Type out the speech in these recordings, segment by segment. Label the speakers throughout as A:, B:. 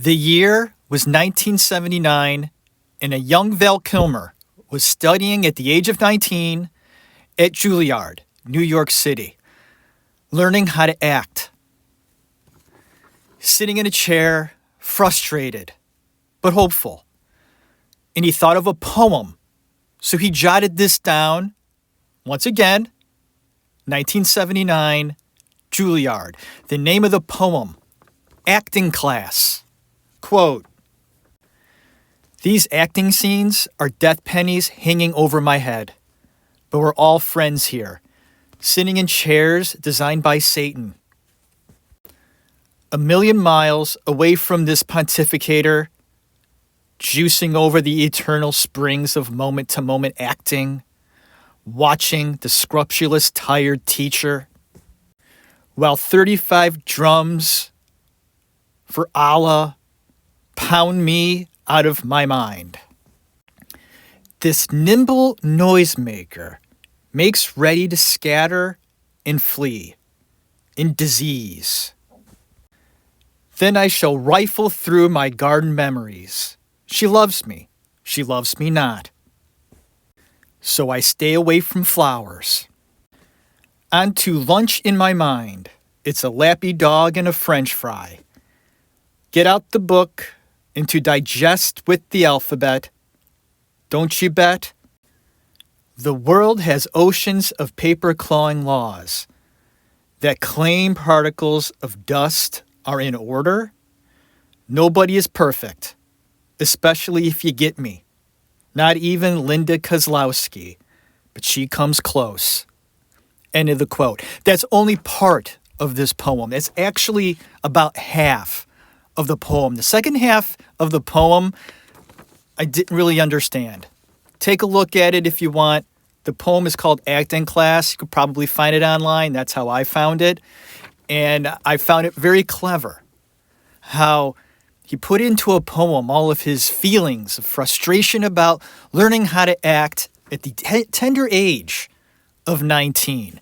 A: The year was 1979, and a young Val Kilmer was studying at the age of 19 at Juilliard, New York City, learning how to act. Sitting in a chair, frustrated, but hopeful. And he thought of a poem, so he jotted this down. Once again, 1979, Juilliard. The name of the poem, Acting Class. Quote, "These acting scenes are death pennies hanging over my head, but we're all friends here, sitting in chairs designed by Satan. A million miles away from this pontificator, juicing over the eternal springs of moment-to-moment acting, watching the scrupulous, tired teacher, while 35 drums for Allah pound me out of my mind. This nimble noisemaker makes ready to scatter and flee in disease. Then I shall rifle through my garden memories. She loves me not. So I stay away from flowers. On to lunch in my mind. It's a lappy dog and a French fry. Get out the book and to digest with the alphabet. Don't you bet? The world has oceans of paper-clawing laws that claim particles of dust are in order. Nobody is perfect, especially if you get me. Not even Linda Kozlowski, but she comes close." End of the quote. That's only part of this poem. It's actually about half of the poem. The second half of the poem, I didn't really understand. Take a look at it if you want. The poem is called Acting Class. You could probably find it online. That's how I found it. And I found it very clever how he put into a poem all of his feelings of frustration about learning how to act at the tender age of 19.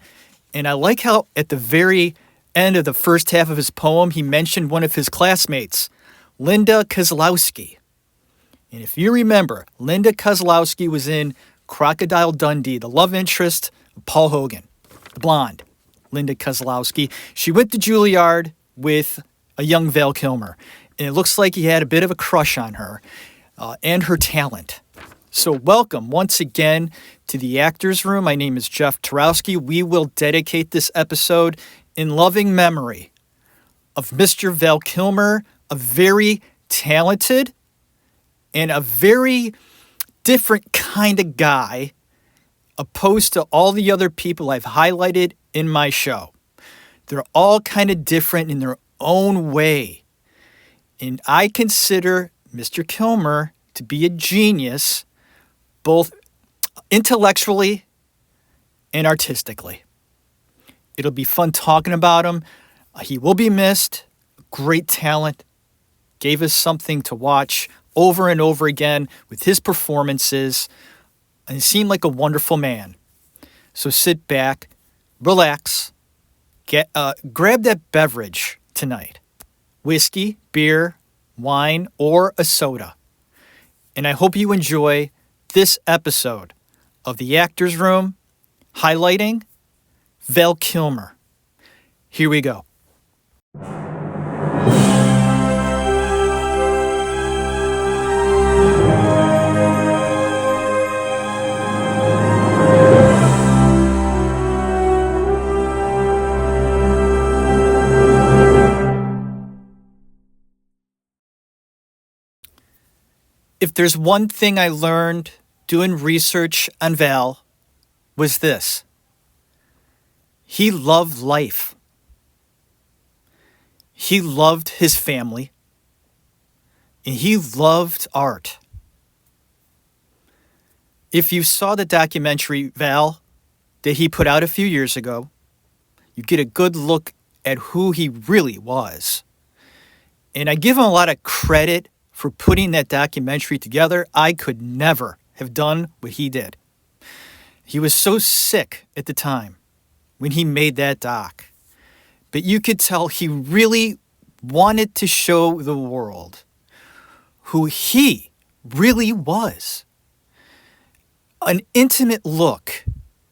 A: And I like how at the very end of the first half of his poem, he mentioned one of his classmates, Linda Kozlowski. And if you remember, Linda Kozlowski was in Crocodile Dundee, the love interest of Paul Hogan, the blonde, Linda Kozlowski. She went to Juilliard with a young Val Kilmer, and it looks like he had a bit of a crush on her and her talent. So welcome once again to the Actors Room. My name is Jeff Tarowski. We will dedicate this episode in loving memory of Mr. Val Kilmer, a very talented and a very different kind of guy opposed to all the other people I've highlighted in my show. They're all kind of different in their own way. And I consider Mr. Kilmer to be a genius, both intellectually and artistically. It'll be fun talking about him. He will be missed. Great talent. Gave us something to watch over and over again with his performances. And he seemed like a wonderful man. So sit back, relax, grab that beverage tonight. Whiskey, beer, wine, or a soda. And I hope you enjoy this episode of The Actors Room, highlighting Val Kilmer. Here we go. If there's one thing I learned doing research on Val, was this. He loved life. He loved his family. And he loved art. If you saw the documentary Val that he put out a few years ago, you get a good look at who he really was. And I give him a lot of credit for putting that documentary together. I could never have done what he did. He was so sick at the time when he made that doc. But you could tell he really wanted to show the world who he really was. An intimate look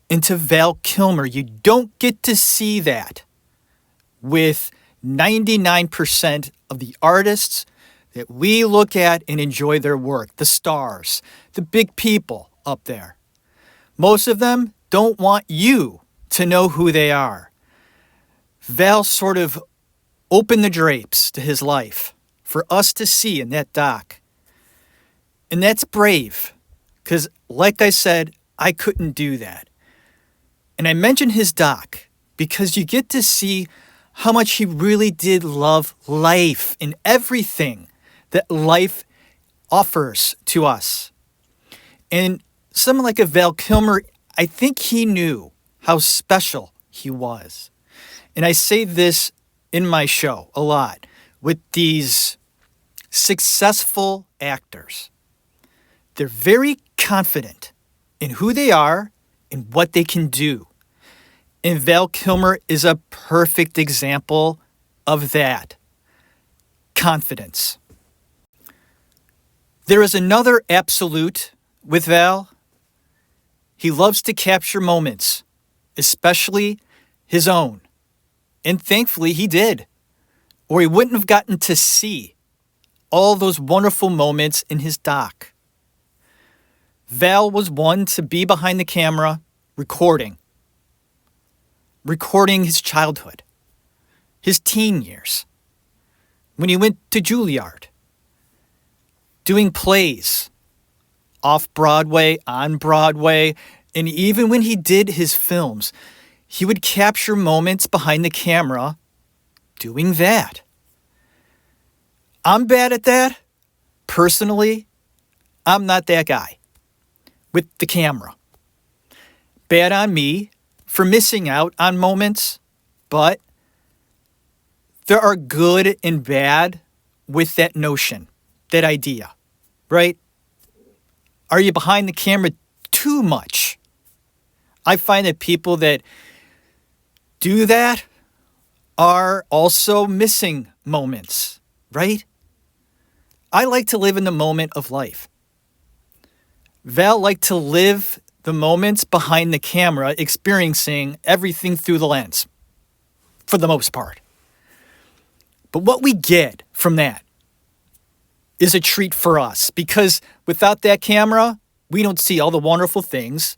A: into Val Kilmer. You don't get to see that with 99% of the artists that we look at and enjoy their work, the stars, the big people up there. Most of them don't want you to know who they are. Val sort of opened the drapes to his life for us to see in that doc. And that's brave, because like I said, I couldn't do that. And I mentioned his doc because you get to see how much he really did love life and everything that life offers to us. And someone like a Val Kilmer, I think he knew how special he was. And I say this in my show a lot with these successful actors. They're very confident in who they are and what they can do. And Val Kilmer is a perfect example of that. Confidence. There is another absolute with Val. He loves to capture moments, especially his own. And thankfully he did, or he wouldn't have gotten to see all those wonderful moments in his doc. Val was one to be behind the camera recording his childhood, his teen years, when he went to Juilliard, doing plays off Broadway, on Broadway, and even when he did his films, he would capture moments behind the camera doing that. I'm bad at that. Personally, I'm not that guy with the camera. Bad on me for missing out on moments, but there are good and bad with that notion, that idea, right? Are you behind the camera too much? I find that people that do that are also missing moments, right? I like to live in the moment of life. Val liked to live the moments behind the camera, experiencing everything through the lens, for the most part. But what we get from that is a treat for us, because without that camera, we don't see all the wonderful things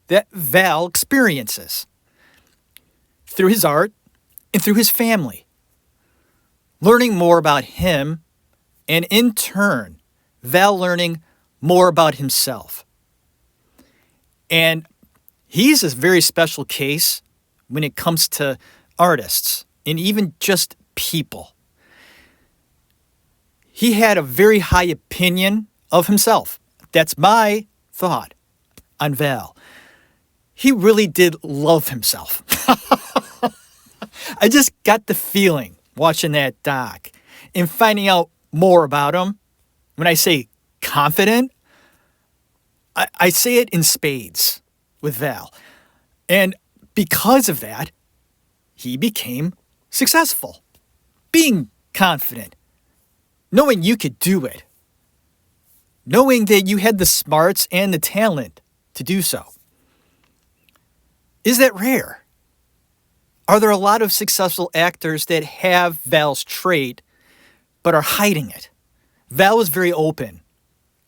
A: that Val experiences through his art and through his family. Learning more about him, and in turn, Val learning more about himself. And he's a very special case when it comes to artists and even just people. He had a very high opinion of himself. That's my thought on Val. He really did love himself. I just got the feeling watching that doc and finding out more about him. When I say confident, I say it in spades with Val. And because of that, he became successful. Being confident. Knowing you could do it. Knowing that you had the smarts and the talent to do so. Is that rare? Are there a lot of successful actors that have Val's trait but are hiding it? Val was very open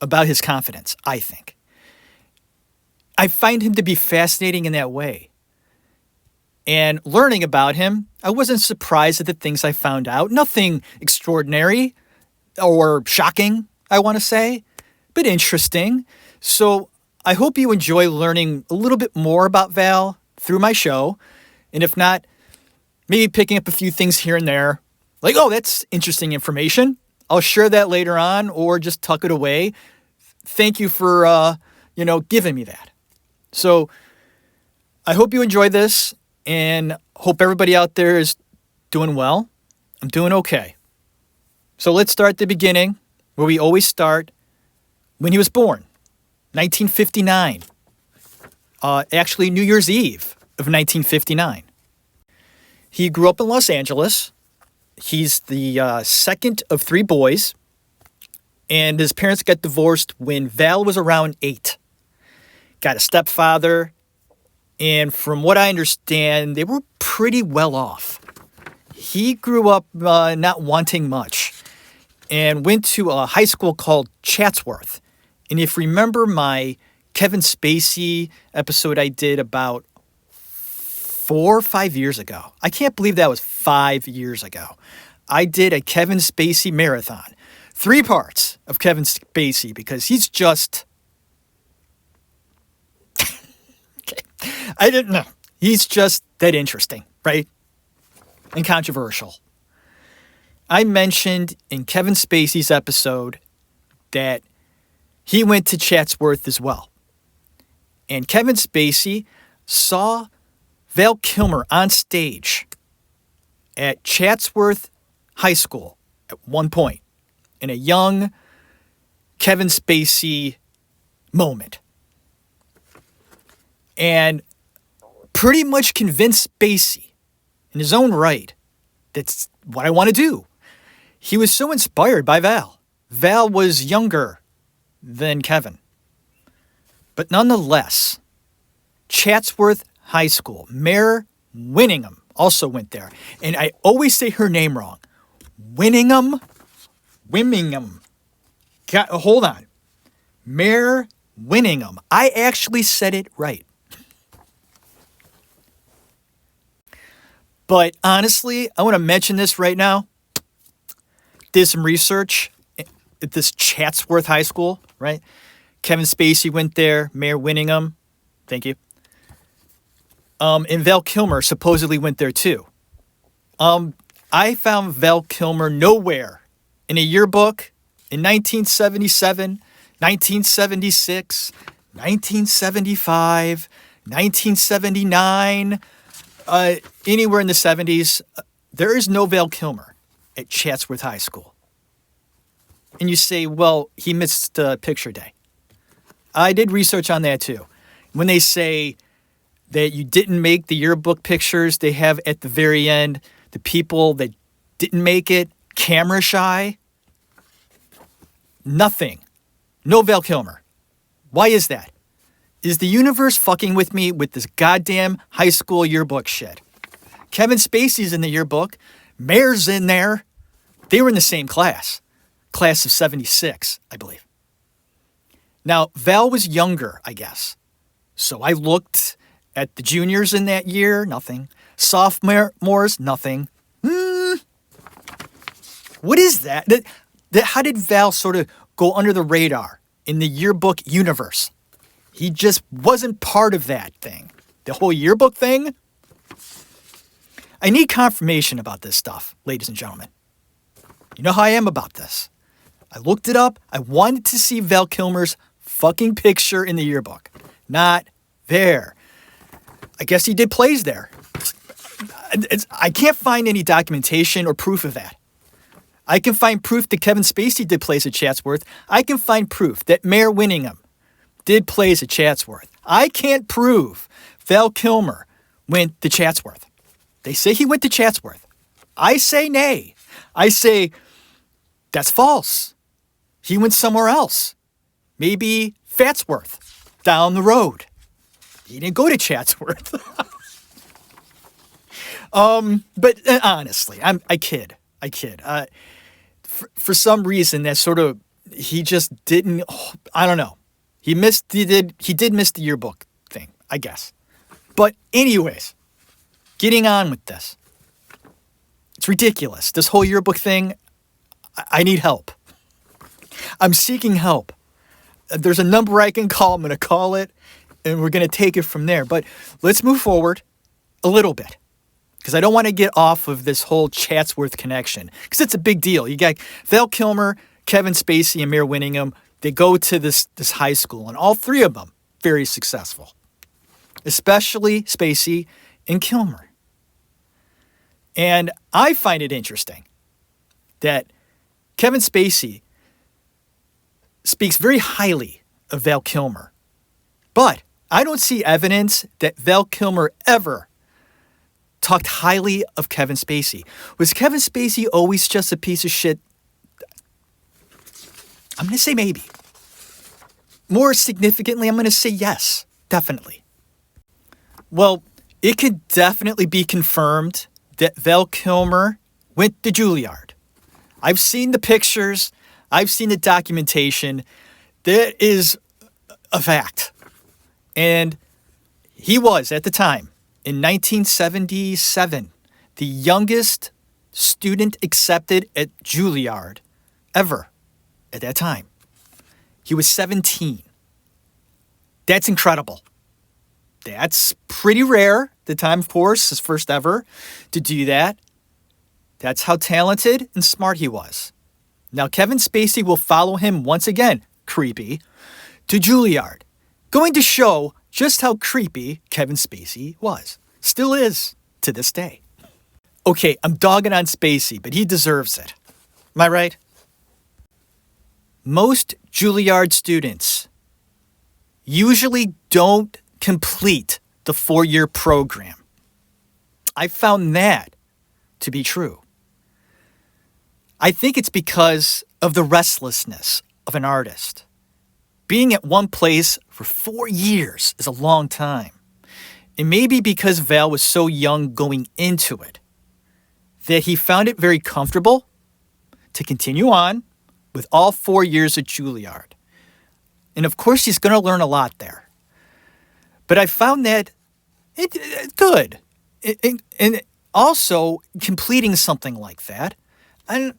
A: about his confidence, I think. I find him to be fascinating in that way. And learning about him, I wasn't surprised at the things I found out. Nothing extraordinary or shocking, I want to say, but interesting. So I hope you enjoy learning a little bit more about Val through my show. And if not, maybe picking up a few things here and there. Like, oh, that's interesting information. I'll share that later on or just tuck it away. Thank you for, giving me that. So I hope you enjoy this and hope everybody out there is doing well. I'm doing okay. So let's start at the beginning, where we always start, when he was born, 1959. Actually, New Year's Eve of 1959. He grew up in Los Angeles. He's the second of three boys. And his parents got divorced when Val was around 8. Got a stepfather. And from what I understand, they were pretty well off. He grew up not wanting much and went to a high school called Chatsworth. And if you remember my Kevin Spacey episode I did about 4 or 5 years ago. I can't believe that was 5 years ago. I did a Kevin Spacey marathon. 3 parts of Kevin Spacey because he's just... okay. I didn't know. He's just that interesting, right? And controversial. I mentioned in Kevin Spacey's episode that he went to Chatsworth as well. And Kevin Spacey saw Val Kilmer on stage at Chatsworth High School at one point in a young Kevin Spacey moment. And pretty much convinced Spacey in his own right that's what I want to do. He was so inspired by Val. Val was younger than Kevin. But nonetheless, Chatsworth High School, Mayor Winningham also went there. And I always say her name wrong. Winningham? Hold on. Mayor Winningham. I actually said it right. But honestly, I want to mention this right now. Did some research at this Chatsworth High School, right? Kevin Spacey went there, Mayor Winningham. Thank you. And Val Kilmer supposedly went there too. I found Val Kilmer nowhere in a yearbook in 1977, 1976, 1975, 1979, anywhere in the 70s. There is no Val Kilmer at Chatsworth High School. And you say, well, he missed picture day. I did research on that too. When they say that you didn't make the yearbook pictures, they have at the very end the people that didn't make it camera shy. Nothing. No Val Kilmer. Why is that? Is the universe fucking with me with this goddamn high school yearbook shit? Kevin Spacey's in the yearbook. Mayor's in there. They were in the same class. Class of 76, I believe. Now, Val was younger, I guess. So I looked at the juniors in that year. Nothing. Sophomores, nothing. What is that? How did Val sort of go under the radar in the yearbook universe? He just wasn't part of that thing. The whole yearbook thing? I need confirmation about this stuff, ladies and gentlemen. You know how I am about this. I looked it up. I wanted to see Val Kilmer's fucking picture in the yearbook. Not there. I guess he did plays there. I can't find any documentation or proof of that. I can find proof that Kevin Spacey did plays at Chatsworth. I can find proof that Mayor Winningham did plays at Chatsworth. I can't prove Val Kilmer went to Chatsworth. They say he went to Chatsworth. I say nay. I say that's false. He went somewhere else. Maybe Fatsworth, down the road. He didn't go to Chatsworth. But honestly, I kid. For some reason, that sort of, he just didn't, I don't know. He did miss the yearbook thing, I guess. But anyways, getting on with this. It's ridiculous. This whole yearbook thing, I need help. I'm seeking help. There's a number I can call. I'm going to call it, and we're going to take it from there. But let's move forward a little bit, because I don't want to get off of this whole Chatsworth connection, because it's a big deal. You got Val Kilmer, Kevin Spacey, and Mayor Winningham. They go to this high school, and all three of them very successful, especially Spacey and Kilmer. And I find it interesting that Kevin Spacey speaks very highly of Val Kilmer, but I don't see evidence that Val Kilmer ever talked highly of Kevin Spacey. Was Kevin Spacey always just a piece of shit? I'm going to say maybe. More significantly, I'm going to say yes, definitely. Well, it could definitely be confirmed that Val Kilmer went to Juilliard. I've seen the pictures. I've seen the documentation. That is a fact. And he was, at the time, in 1977, the youngest student accepted at Juilliard ever at that time. He was 17. That's incredible. That's pretty rare. At the time, of course, his first ever to do that. That's how talented and smart he was. Now, Kevin Spacey will follow him once again, creepy, to Juilliard, going to show just how creepy Kevin Spacey was. Still is to this day. Okay, I'm dogging on Spacey, but he deserves it. Am I right? Most Juilliard students usually don't complete the 4-year program. I found that to be true. I think it's because of the restlessness of an artist. Being at one place for 4 years is a long time. It may be because Val was so young going into it that he found it very comfortable to continue on with all 4 years at Juilliard. And of course, he's going to learn a lot there. But I found that it's good. And also, completing something like that, I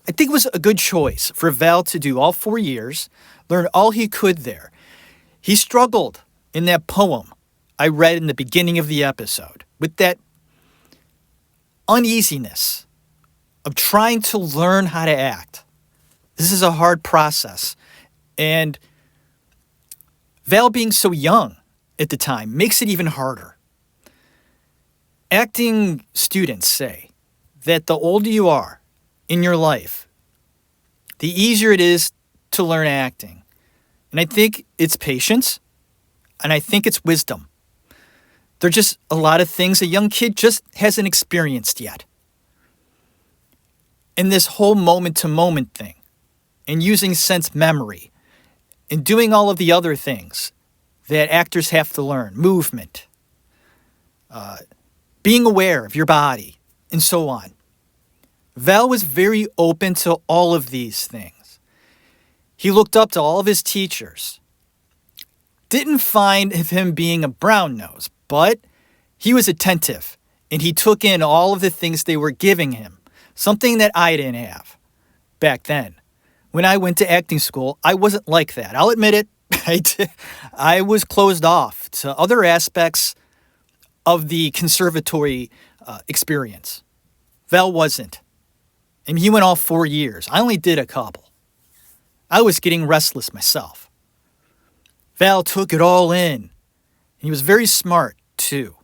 A: think it was a good choice for Val to do all 4 years, learn all he could there. He struggled in that poem I read in the beginning of the episode with that uneasiness of trying to learn how to act. This is a hard process. And Val being so young at the time makes it even harder. Acting students say that the older you are in your life, the easier it is to learn acting. And I think it's patience, and I think it's wisdom. There are just a lot of things a young kid just hasn't experienced yet. And this whole moment-to-moment thing, and using sense memory, and doing all of the other things that actors have to learn, movement, being aware of your body, and so on. Val was very open to all of these things. He looked up to all of his teachers. Didn't find him being a brown nose, but he was attentive, and he took in all of the things they were giving him, something that I didn't have back then. When I went to acting school, I wasn't like that. I'll admit it. I was closed off to other aspects of the conservatory experience. Val wasn't. And he went all 4 years. I only did a couple. I was getting restless myself. Val took it all in. He was very smart, too.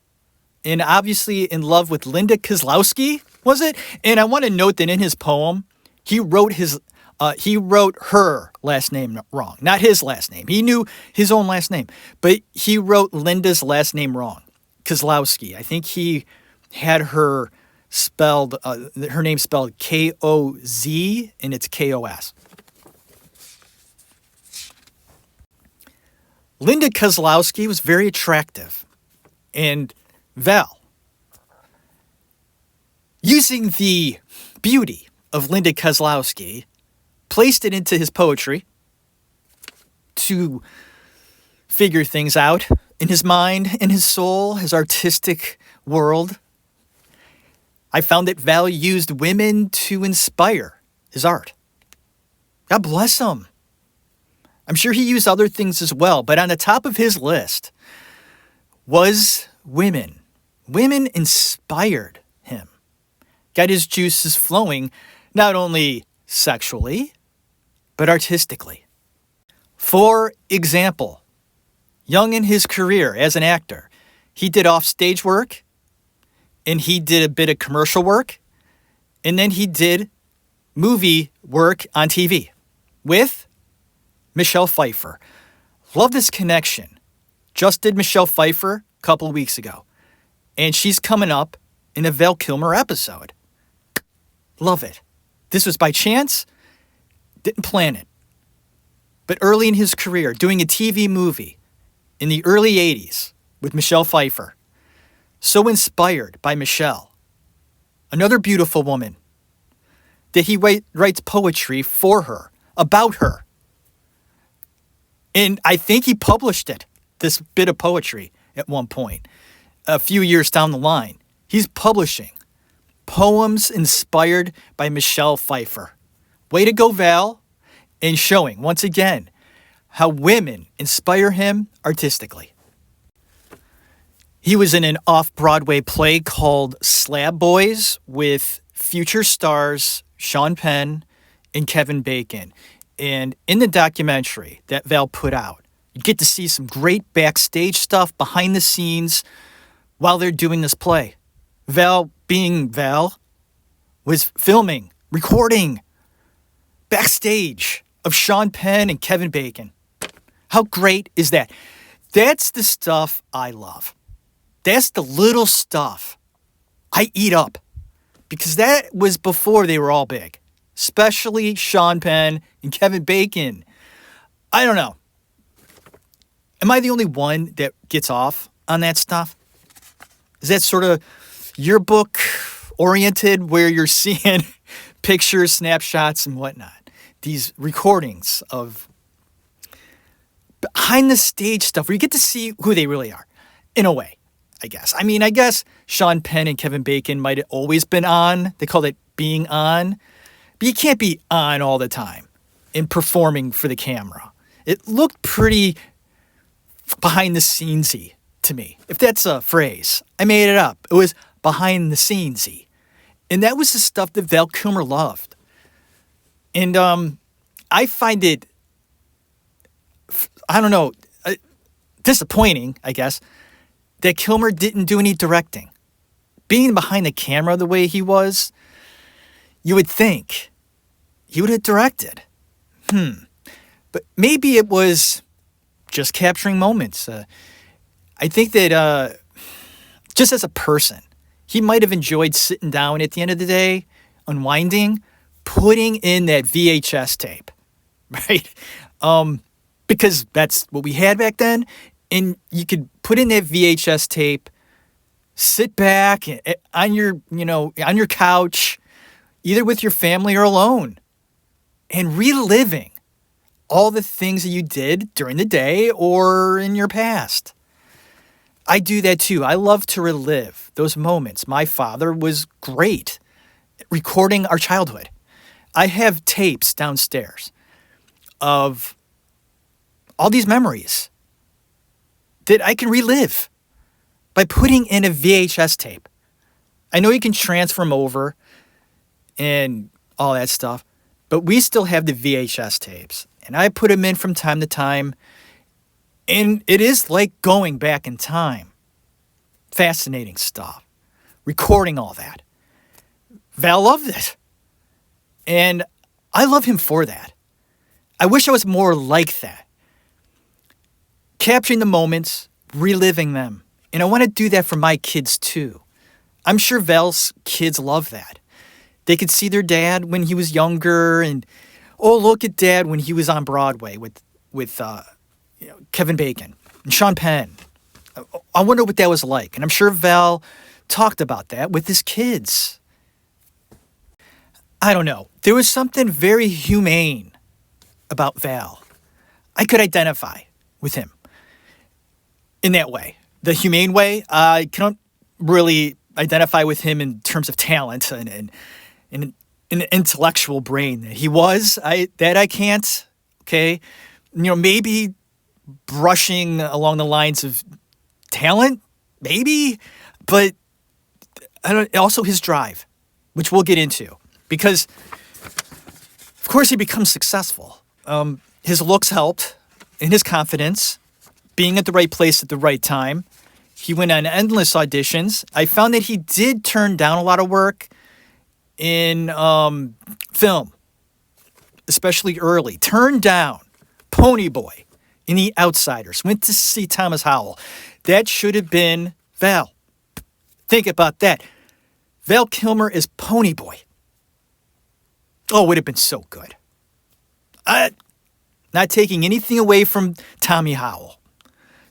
A: And obviously in love with Linda Kozlowski, was it? And I want to note that in his poem, he wrote her last name wrong, not his last name. He knew his own last name, but he wrote Linda's last name wrong, Kozlowski. I think he had her spelled, her name spelled K-O-Z, and it's K-O-S. Linda Kozlowski was very attractive, and Val, using the beauty of Linda Kozlowski, placed it into his poetry to figure things out in his mind, in his soul, his artistic world. I found that Val used women to inspire his art. God bless him. I'm sure he used other things as well, but on the top of his list was women. Women inspired him, got his juices flowing, not only sexually, but artistically. For example, young in his career as an actor, he did offstage work, and he did a bit of commercial work, and then he did movie work on TV with Michelle Pfeiffer. Love this connection. Just did Michelle Pfeiffer a couple of weeks ago, and she's coming up in a Val Kilmer episode. Love it. This was by chance. Didn't plan it. but early in his career, doing a TV movie in the early 80s with Michelle Pfeiffer. So inspired by Michelle, another beautiful woman, that he writes poetry for her, about her. And I think he published it, this bit of poetry, at one point, a few years down the line. He's publishing poems inspired by Michelle Pfeiffer. Way to go, Val, and showing, once again, how women inspire him artistically. He was in an off-Broadway play called Slab Boys with future stars Sean Penn and Kevin Bacon. And in the documentary that Val put out, you get to see some great backstage stuff behind the scenes while they're doing this play. Val, being Val, was filming, recording backstage of Sean Penn and Kevin Bacon. How great is that? That's the stuff I love. That's the little stuff I eat up, because that was before they were all big, especially Sean Penn and Kevin Bacon. I don't know. Am I the only one that gets off on that stuff? Is that sort of yearbook oriented, where you're seeing pictures, snapshots, and whatnot? These recordings of behind the stage stuff where you get to see who they really are, in a way, I guess. I mean, I guess Sean Penn and Kevin Bacon might have always been on. They call it being on. But you can't be on all the time in performing for the camera. It looked pretty behind the scenesy to me, if that's a phrase. I made it up. It was behind the scenesy. And that was the stuff that Val Kilmer loved. And I find it, I don't know, disappointing, I guess, that Kilmer didn't do any directing. Being behind the camera the way he was, you would think he would have directed. But maybe it was just capturing moments. I think that just as a person, he might have enjoyed sitting down at the end of the day, unwinding, putting in that VHS tape, right? Because that's what we had back then. And you could put in that VHS tape, sit back on your couch, either with your family or alone, and reliving all the things that you did during the day or in your past. I do that too. I love to relive those moments. My father was great at recording our childhood. I have tapes downstairs of all these memories that I can relive by putting in a VHS tape. I know you can transfer them over and all that stuff, but we still have the VHS tapes, and I put them in from time to time, and it is like going back in time. Fascinating stuff. Recording all that. Val loved it, and I love him for that. I wish I was more like that. Capturing the moments, reliving them. And I want to do that for my kids too. I'm sure Val's kids love that. They could see their dad when he was younger, and oh, look at Dad when he was on Broadway with Kevin Bacon and Sean Penn. I wonder what that was like. And I'm sure Val talked about that with his kids. I don't know. There was something very humane about Val. I could identify with him in that way. The humane way, I can't really identify with him in terms of talent and an intellectual brain that he was. I can't. Okay, maybe brushing along the lines of talent, maybe, but I don't. Also, his drive, which we'll get into, because of course he becomes successful. His looks helped, and his confidence, being at the right place at the right time. He went on endless auditions. I found that he did turn down a lot of work in film, especially early. Turned down Pony Boy in The Outsiders. Went to see Thomas Howell. That should have been Val. Think about that. Val Kilmer is Pony Boy. Oh, it would have been so good. Not taking anything away from Tommy Howell.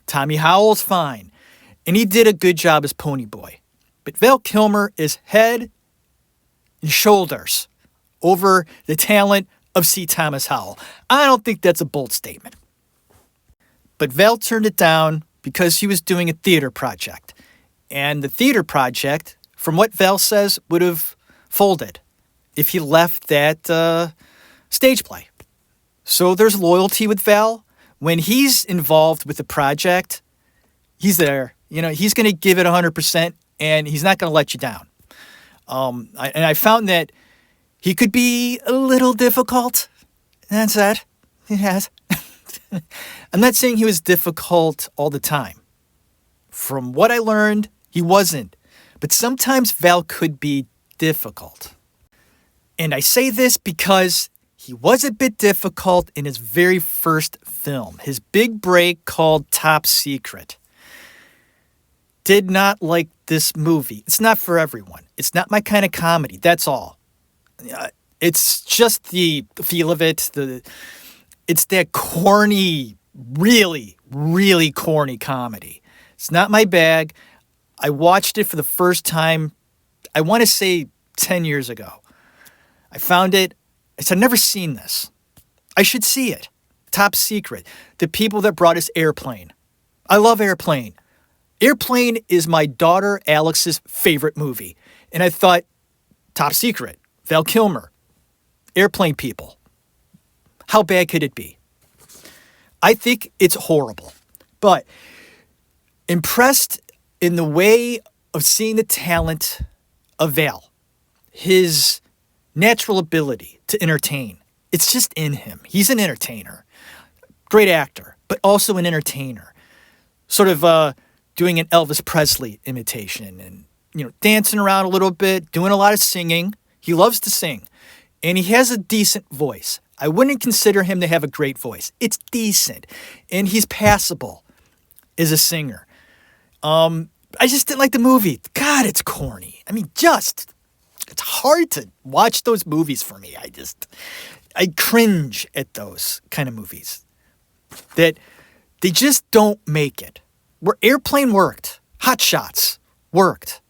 A: Tommy Howell's fine, and he did a good job as Pony Boy. But Val Kilmer is head and shoulders over the talent of C. Thomas Howell. I don't think that's a bold statement. But Val turned it down because he was doing a theater project. And the theater project, from what Val says, would have folded if he left that stage play. So there's loyalty with Val. When he's involved with the project, he's there. He's going to give it 100%, and he's not going to let you down. I found that he could be a little difficult. That's that. He has. I'm not saying he was difficult all the time. From what I learned, he wasn't. But sometimes Val could be difficult. And I say this because he was a bit difficult in his very first film, his big break called Top Secret. Did not like this movie. It's not for everyone. It's not my kind of comedy. That's all. It's just the feel of it. It's that corny, really, really corny comedy. It's not my bag. I watched it for the first time, I want to say 10 years ago. I found it. I said, I've never seen this. I should see it. Top Secret. The people that brought us Airplane. I love Airplane. Airplane is my daughter Alex's favorite movie. And I thought, Top Secret, Val Kilmer, Airplane people. How bad could it be? I think it's horrible. But impressed in the way of seeing the talent of Val. His natural ability to entertain. It's just in him. He's an entertainer. Great actor, but also an entertainer. Sort of doing an Elvis Presley imitation and, dancing around a little bit, doing a lot of singing. He loves to sing. And he has a decent voice. I wouldn't consider him to have a great voice. It's decent. And he's passable as a singer. I just didn't like the movie. God, it's corny. It's hard to watch those movies for me. I cringe at those kind of movies. That they just don't make it. Where Airplane worked. Hot Shots worked.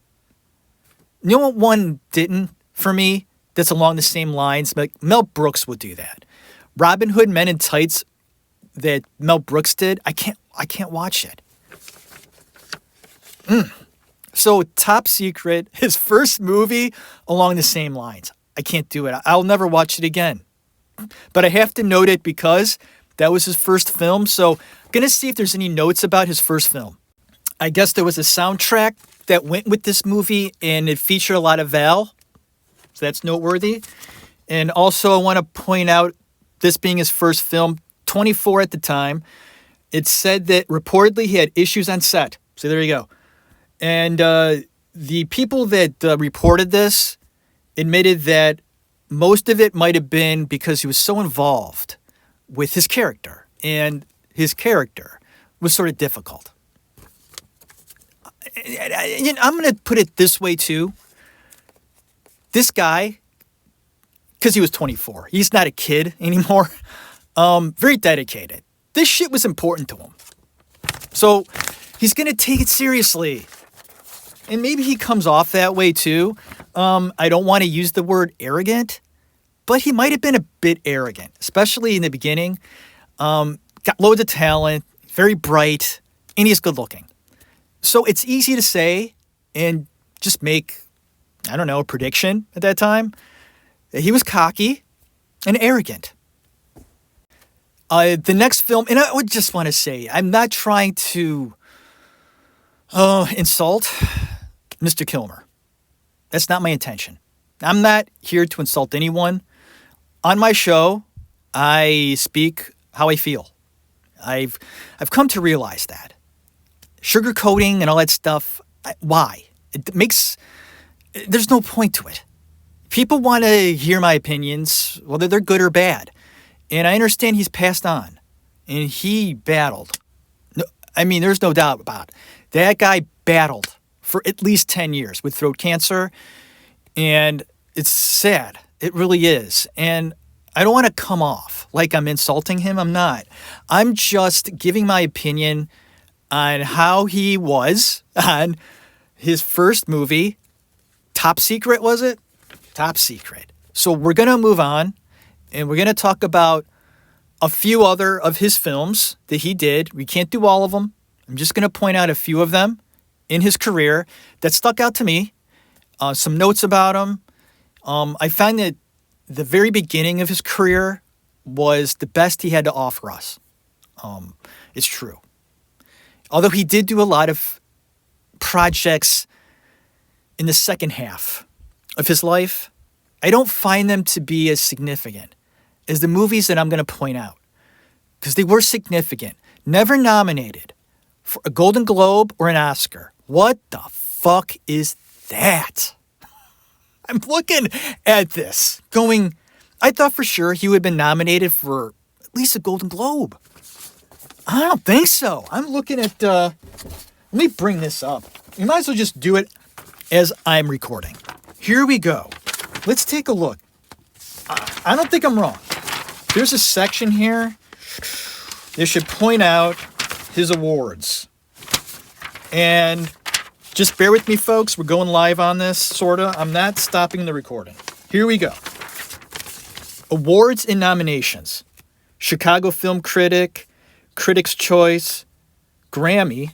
A: You know what one didn't for me? That's along the same lines. Like Mel Brooks would do that. Robin Hood Men in Tights that Mel Brooks did. I can't watch it. So Top Secret, his first movie, along the same lines. I can't do it. I'll never watch it again. But I have to note it because that was his first film. So I'm going to see if there's any notes about his first film. I guess there was a soundtrack that went with this movie, and it featured a lot of Val. So that's noteworthy. And also I want to point out, this being his first film, 24 at the time, it said that reportedly he had issues on set. So there you go. And the people that reported this admitted that most of it might have been because he was so involved with his character. And his character was sort of difficult. I'm going to put it this way, too. This guy, because he was 24, he's not a kid anymore, very dedicated. This shit was important to him. So he's going to take it seriously. And maybe he comes off that way too. I don't want to use the word arrogant, but he might have been a bit arrogant, especially in the beginning. Got loads of talent, very bright, and he's good looking. So it's easy to say and just make, a prediction at that time. He was cocky and arrogant. The next film, and I would just want to say, I'm not trying to insult Mr. Kilmer. That's not my intention. I'm not here to insult anyone. On my show, I speak how I feel. I've come to realize that. Sugarcoating and all that stuff, why? There's no point to it. People want to hear my opinions, whether they're good or bad. And I understand he's passed on. And he battled. There's no doubt about it. That guy battled for at least 10 years with throat cancer. And it's sad. It really is. And I don't want to come off like I'm insulting him. I'm not. I'm just giving my opinion on how he was on his first movie. Top Secret, was it? Top Secret. So we're going to move on, and we're going to talk about a few other of his films that he did. We can't do all of them. I'm just going to point out a few of them in his career that stuck out to me. Some notes about him. I find that the very beginning of his career was the best he had to offer us. It's true. Although he did do a lot of projects in the second half of his life, I don't find them to be as significant as the movies that I'm going to point out. Because they were significant. Never nominated for a Golden Globe or an Oscar. What the fuck is that? I'm looking at this going, I thought for sure he would have been nominated for at least a Golden Globe. I don't think so. I'm looking at, let me bring this up. You might as well just do it as I'm recording. Here we go. Let's take a look. I don't think I'm wrong. There's a section here that should point out his awards. And just bear with me, folks. We're going live on this, sorta. I'm not stopping the recording. Here we go. Awards and nominations. Chicago Film Critic, Critics' Choice, Grammy,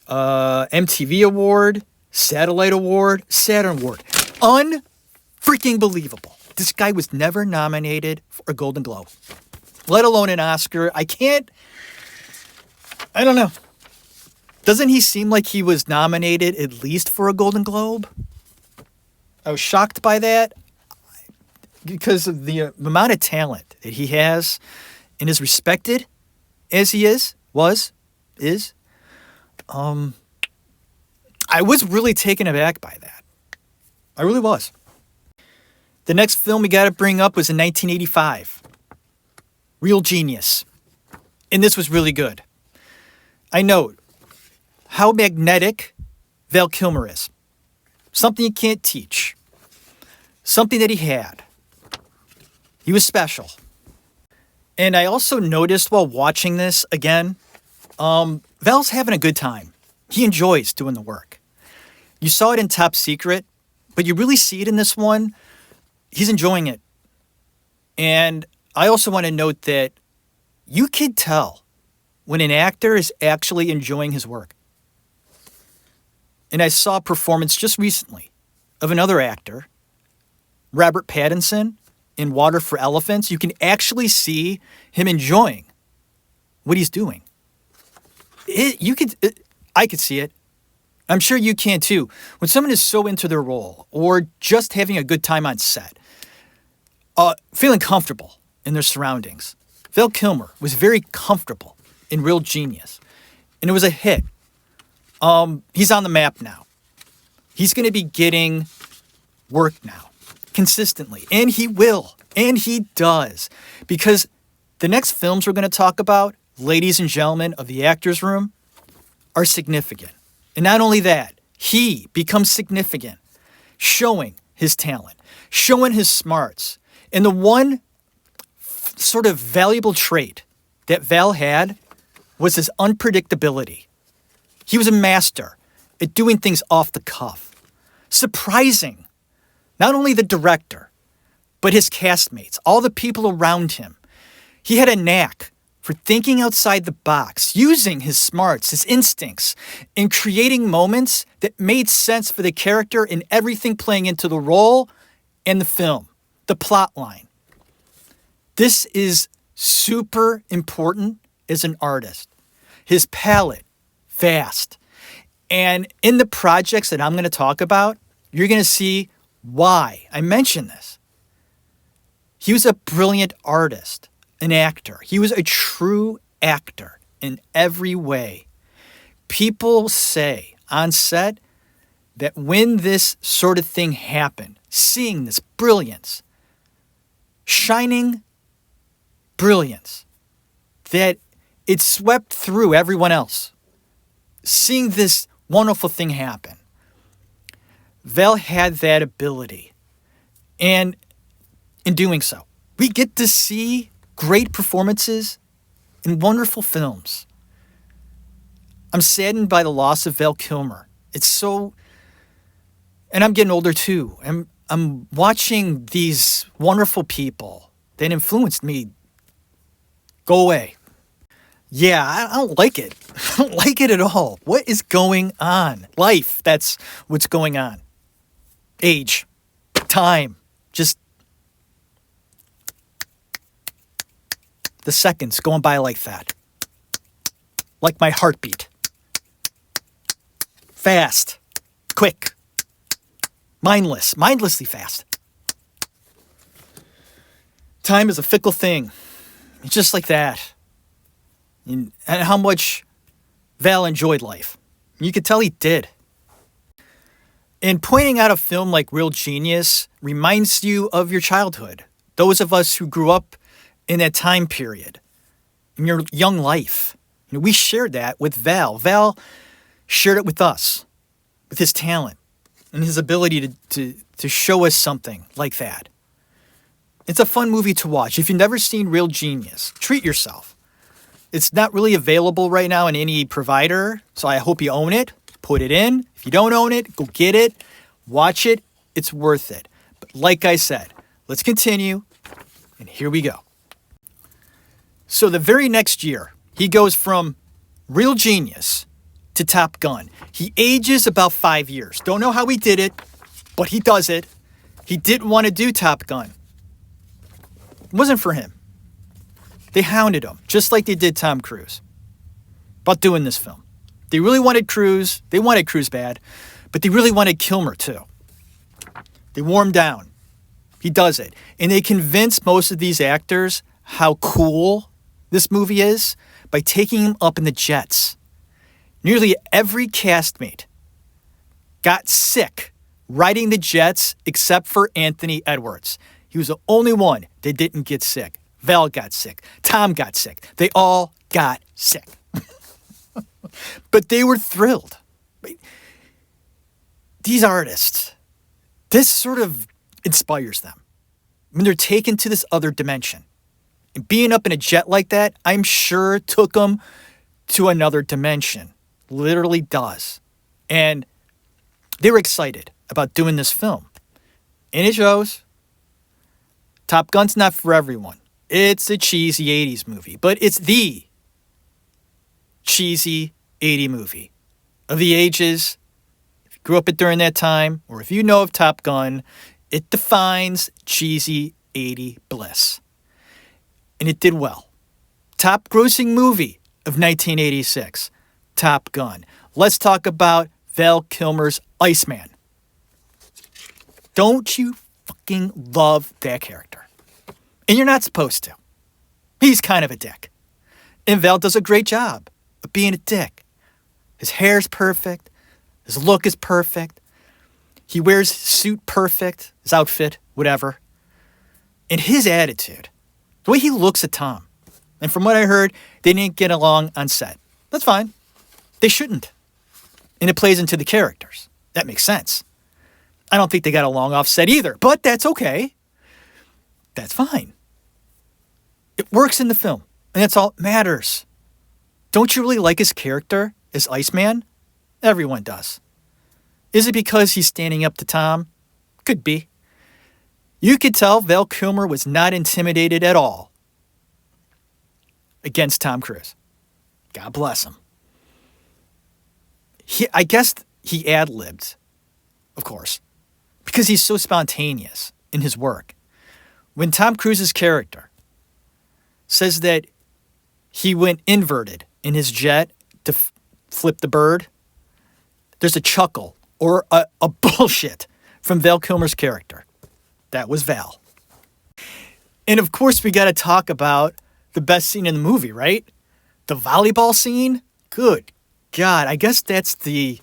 A: MTV Award, Satellite Award, Saturn Award. Unfreaking believable. This guy was never nominated for a Golden Globe, let alone an Oscar. I don't know. Doesn't he seem like he was nominated at least for a Golden Globe? I was shocked by that because of the amount of talent that he has and is respected as he is. I was really taken aback by that. I really was. The next film we got to bring up was in 1985. Real Genius. And this was really good. I note how magnetic Val Kilmer is. Something you can't teach. Something that he had. He was special. And I also noticed while watching this again, Val's having a good time. He enjoys doing the work. You saw it in Top Secret, but you really see it in this one. He's enjoying it. And I also want to note that you can tell when an actor is actually enjoying his work. And I saw a performance just recently of another actor, Robert Pattinson, in Water for Elephants. You can actually see him enjoying what he's doing. I could see it. I'm sure you can too. When someone is so into their role or just having a good time on set, feeling comfortable in their surroundings. Val Kilmer was very comfortable in Real Genius, and it was a hit. He's on the map now. He's going to be getting work now, consistently, and he will, and he does, because the next films we're going to talk about, ladies and gentlemen of the Actors Room, are significant. And not only that, he becomes significant, showing his talent, showing his smarts. And the one sort of valuable trait that Val had was his unpredictability. He was a master at doing things off the cuff, surprising not only the director, but his castmates, all the people around him. He had a knack for thinking outside the box, using his smarts, his instincts, in creating moments that made sense for the character and everything playing into the role and the film, the plot line. This is super important as an artist. His palette, vast. And in the projects that I'm going to talk about, you're going to see why I mention this. He was a brilliant artist, an actor. He was a true actor in every way. People say on set that when this sort of thing happened, seeing this brilliance, shining brilliance, that it swept through everyone else. Seeing this wonderful thing happen. Val had that ability. And in doing so. We get to see great performances in wonderful films. I'm saddened by the loss of Val Kilmer. And I'm getting older too. I'm watching these wonderful people that influenced me go away. Yeah, I don't like it. I don't like it at all. What is going on? Life, that's what's going on. Age, time, just the seconds going by like that. Like my heartbeat. Fast, quick, mindlessly fast. Time is a fickle thing. It's just like that. And how much Val enjoyed life. You could tell he did. And pointing out a film like Real Genius reminds you of your childhood. Those of us who grew up in that time period, in your young life. We shared that with Val. Val shared it with us, with his talent and his ability to show us something like that. It's a fun movie to watch. If you've never seen Real Genius, treat yourself. It's not really available right now in any provider, so I hope you own it. Put it in. If you don't own it, go get it. Watch it. It's worth it. But like I said, let's continue. And here we go. So the very next year, he goes from Real Genius to Top Gun. He ages about 5 years. Don't know how he did it, but he does it. He didn't want to do Top Gun. It wasn't for him. They hounded him, just like they did Tom Cruise, about doing this film. They really wanted Cruise. They wanted Cruise bad, but they really wanted Kilmer too. They wore him down. He does it. And they convince most of these actors how cool this movie is by taking him up in the jets. Nearly every castmate got sick riding the jets except for Anthony Edwards. He was the only one that didn't get sick. Val got sick. Tom got sick. They all got sick. But they were thrilled. These artists, this sort of inspires them. When they're taken to this other dimension. And being up in a jet like that, I'm sure took them to another dimension. Literally does. And they were excited about doing this film. And it shows. Top Gun's not for everyone. It's a cheesy 80s movie, but it's the cheesy 80 movie of the ages. If you grew up during that time, or if you know of Top Gun, it defines cheesy 80 bliss. And it did well. Top grossing movie of 1986, Top Gun. Let's talk about Val Kilmer's Iceman. Don't you fucking love that character? And you're not supposed to. He's kind of a dick. And Val does a great job of being a dick. His hair's perfect. His look is perfect. He wears his suit perfect. His outfit, whatever. And his attitude, the way he looks at Tom. And from what I heard, they didn't get along on set. That's fine. They shouldn't. And it plays into the characters. That makes sense. I don't think they got along off set either. But that's okay. That's fine. It works in the film, and that's all that matters. Don't you really like his character as Iceman? Everyone does. Is it because he's standing up to Tom? Could be. You could tell Val Kilmer was not intimidated at all against Tom Cruise. God bless him. I guess he ad-libbed, of course, because he's so spontaneous in his work. When Tom Cruise's character says that he went inverted in his jet to flip the bird, there's a chuckle or a bullshit from Val Kilmer's character. That was Val. And of course, we got to talk about the best scene in the movie, right? The volleyball scene? Good God. I guess that's the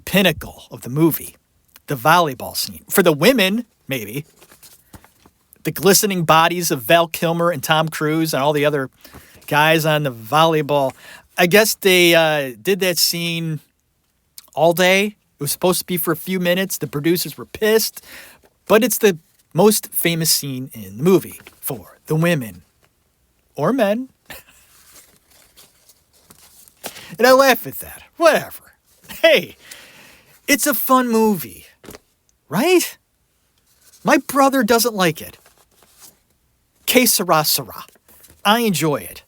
A: pinnacle of the movie. The volleyball scene. For the women, maybe. The glistening bodies of Val Kilmer and Tom Cruise and all the other guys on the volleyball. I guess they did that scene all day. It was supposed to be for a few minutes. The producers were pissed. But it's the most famous scene in the movie for the women or men. And I laugh at that. Whatever. Hey, it's a fun movie, right? My brother doesn't like it. Que sera, sera. I enjoy it.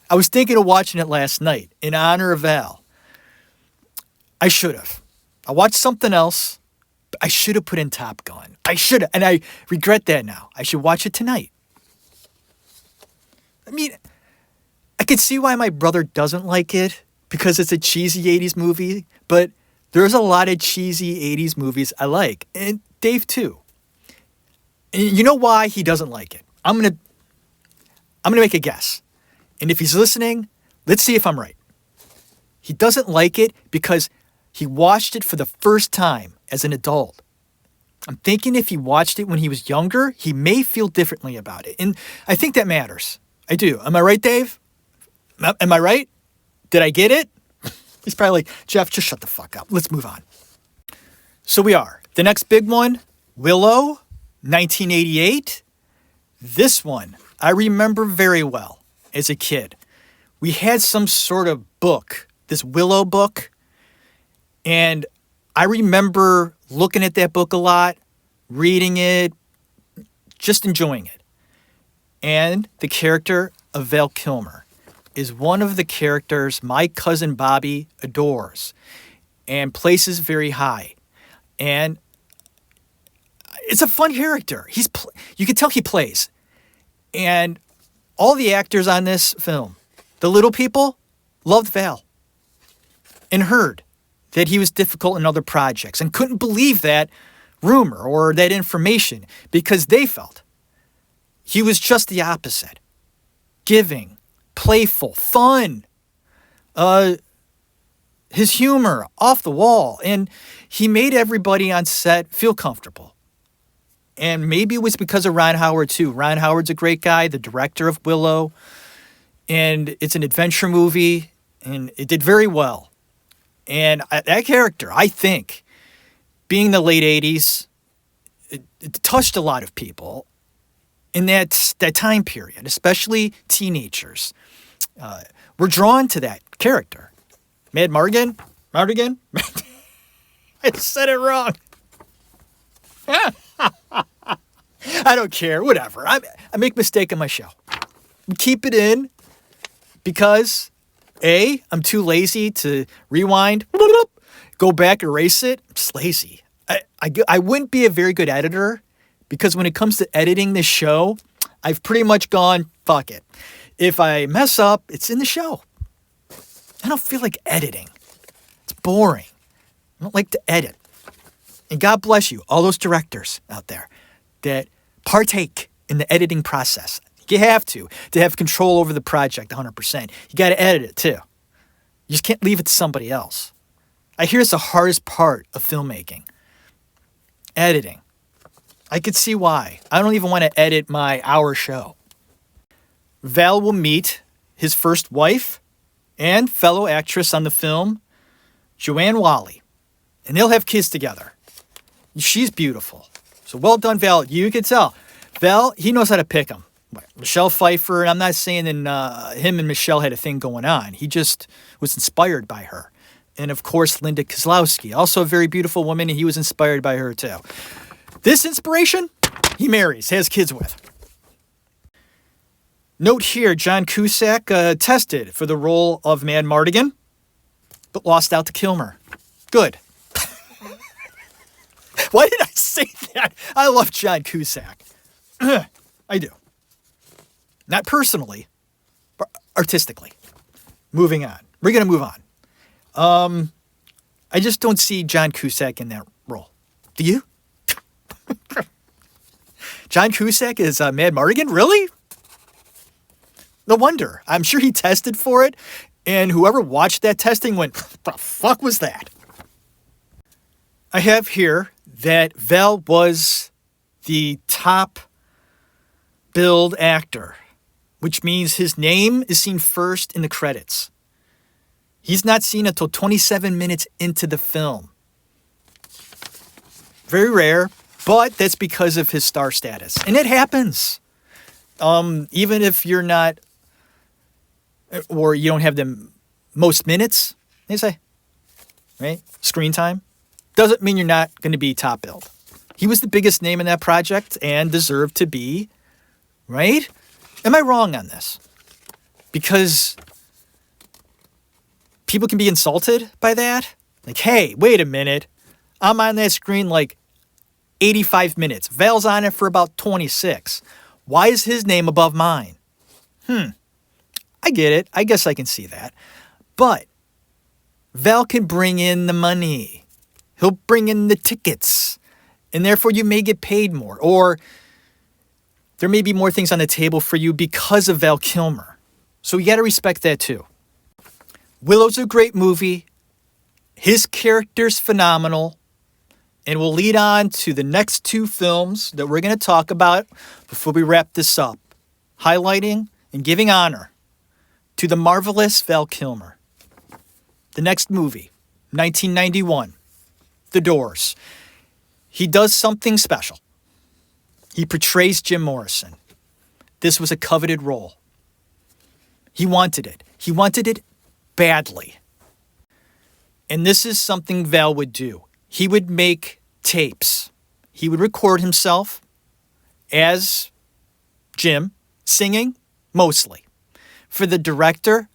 A: I was thinking of watching it last night in honor of Val. I should have. I watched something else. But I should have put in Top Gun. I should have. And I regret that now. I should watch it tonight. I mean, I could see why my brother doesn't like it because it's a cheesy 80s movie. But there's a lot of cheesy 80s movies I like. And Dave too. And you know why he doesn't like it? I'm gonna make a guess. And if he's listening, let's see if I'm right. He doesn't like it because he watched it for the first time as an adult. I'm thinking if he watched it when he was younger, he may feel differently about it. And I think that matters. I do. Am I right, Dave? Am I right? Did I get it? He's probably like, Jeff, just shut the fuck up. Let's move on. So we are. The next big one, Willow, 1988. This one, I remember very well as a kid. We had some sort of book, this Willow book, and I remember looking at that book a lot, reading it, just enjoying it. And the character of Val Kilmer is one of the characters my cousin Bobby adores and places very high. And it's a fun character. You can tell he plays. And all the actors on this film, the little people, loved Val and heard that he was difficult in other projects and couldn't believe that rumor or that information because they felt he was just the opposite. Giving, playful, fun, his humor off the wall, and he made everybody on set feel comfortable. And maybe it was because of Ron Howard, too. Ron Howard's a great guy, the director of Willow. And it's an adventure movie, and it did very well. And that character, I think, being the late 80s, it touched a lot of people in that time period, especially teenagers. Were drawn to that character. Mad Mardigan? Mardigan? I said it wrong. I don't care. Whatever. I make a mistake on my show. Keep it in because, A, I'm too lazy to rewind, go back, erase it. I'm just lazy. I wouldn't be a very good editor because when it comes to editing this show, I've pretty much gone, fuck it. If I mess up, it's in the show. I don't feel like editing. It's boring. I don't like to edit. And God bless you, all those directors out there that partake in the editing process. You have to have control over the project 100%. You got to edit it too. You just can't leave it to somebody else. I hear it's the hardest part of filmmaking. Editing. I could see why. I don't even want to edit my hour show. Val will meet his first wife and fellow actress on the film, Joanne Whalley. And they'll have kids together. She's beautiful. So well done, Val. You can tell. Val, he knows how to pick them. Michelle Pfeiffer, and I'm not saying that him and Michelle had a thing going on. He just was inspired by her. And of course, Linda Kozlowski, also a very beautiful woman, and he was inspired by her too. This inspiration, he marries, has kids with. Note here, John Cusack tested for the role of Mad Mardigan, but lost out to Kilmer. Good. Why did I say that? I love John Cusack. I do. Not personally, but artistically. Moving on. We're going to move on. I just don't see John Cusack in that role. Do you? John Cusack is Mad Mardigan? Really? No wonder. I'm sure he tested for it, and whoever watched that testing went, the fuck was that? I have here that Val was the top billed actor, which means his name is seen first in the credits. He's not seen until 27 minutes into the film. Very rare. But that's because of his star status. And it happens. Even if you're not, or you don't have the most minutes, they say, right? Screen time. Doesn't mean you're not going to be top billed. He was the biggest name in that project and deserved to be, right? Am I wrong on this? Because people can be insulted by that. Like, hey, wait a minute. I'm on that screen like 85 minutes. Val's on it for about 26. Why is his name above mine? I get it. I guess I can see that. But Val can bring in the money. He'll bring in the tickets. And therefore you may get paid more. Or there may be more things on the table for you because of Val Kilmer. So you got to respect that too. Willow's a great movie. His character's phenomenal. And we'll lead on to the next two films that we're going to talk about before we wrap this up. Highlighting and giving honor to the marvelous Val Kilmer. The next movie, 1991, The Doors. He does something special. He portrays Jim Morrison. This was a coveted role. He wanted it. He wanted it badly. And this is something Val would do. He would make tapes. He would record himself as Jim, singing mostly, for the director,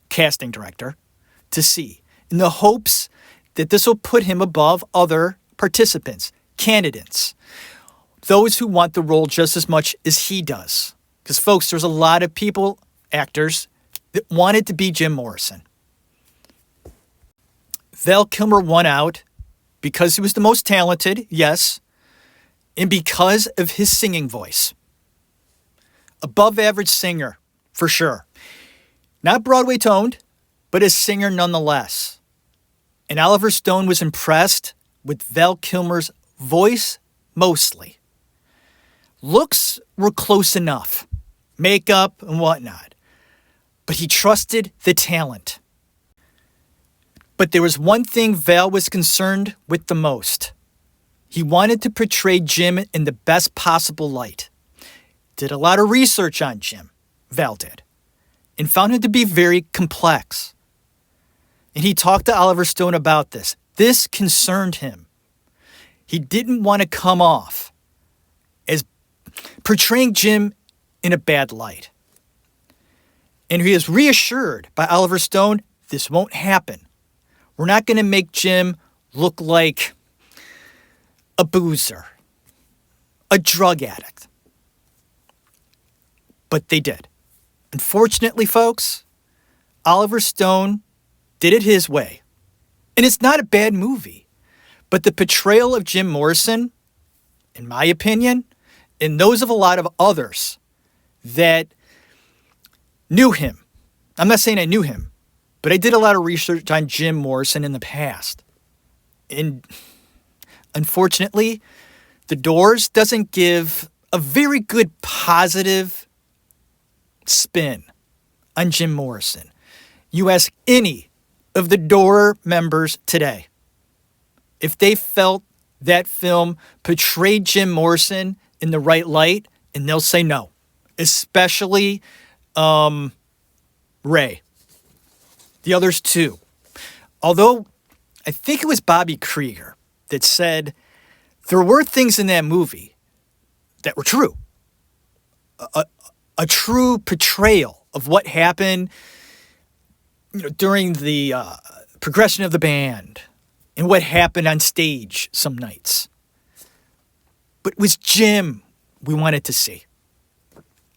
A: casting director, to see, in the hopes that this will put him above other participants, candidates, those who want the role just as much as he does. Because, folks, there's a lot of people, actors, that wanted to be Jim Morrison. Val Kilmer won out because he was the most talented, yes, and because of his singing voice. Above average singer, for sure. Not Broadway toned, but a singer nonetheless. And Oliver Stone was impressed with Val Kilmer's voice mostly. Looks were close enough, makeup and whatnot, but he trusted the talent. But there was one thing Val was concerned with the most. He wanted to portray Jim in the best possible light. Did a lot of research on Jim, Val did, and found him to be very complex. And he talked to Oliver Stone about this. This concerned him. He didn't want to come off as portraying Jim in a bad light. And he was reassured by Oliver Stone, this won't happen. We're not going to make Jim look like a boozer, a drug addict. But they did. Unfortunately, folks, Oliver Stone did it his way. And it's not a bad movie. But the portrayal of Jim Morrison, in my opinion, and those of a lot of others that knew him. I'm not saying I knew him, but I did a lot of research on Jim Morrison in the past. And unfortunately, The Doors doesn't give a very good positive spin on Jim Morrison. You ask any of the Door members today if they felt that film portrayed Jim Morrison in the right light, and they'll say no. Especially Ray. The others too. Although I think it was Bobby Krieger that said there were things in that movie that were true. A true portrayal of what happened, during the progression of the band and what happened on stage some nights. But it was Jim we wanted to see.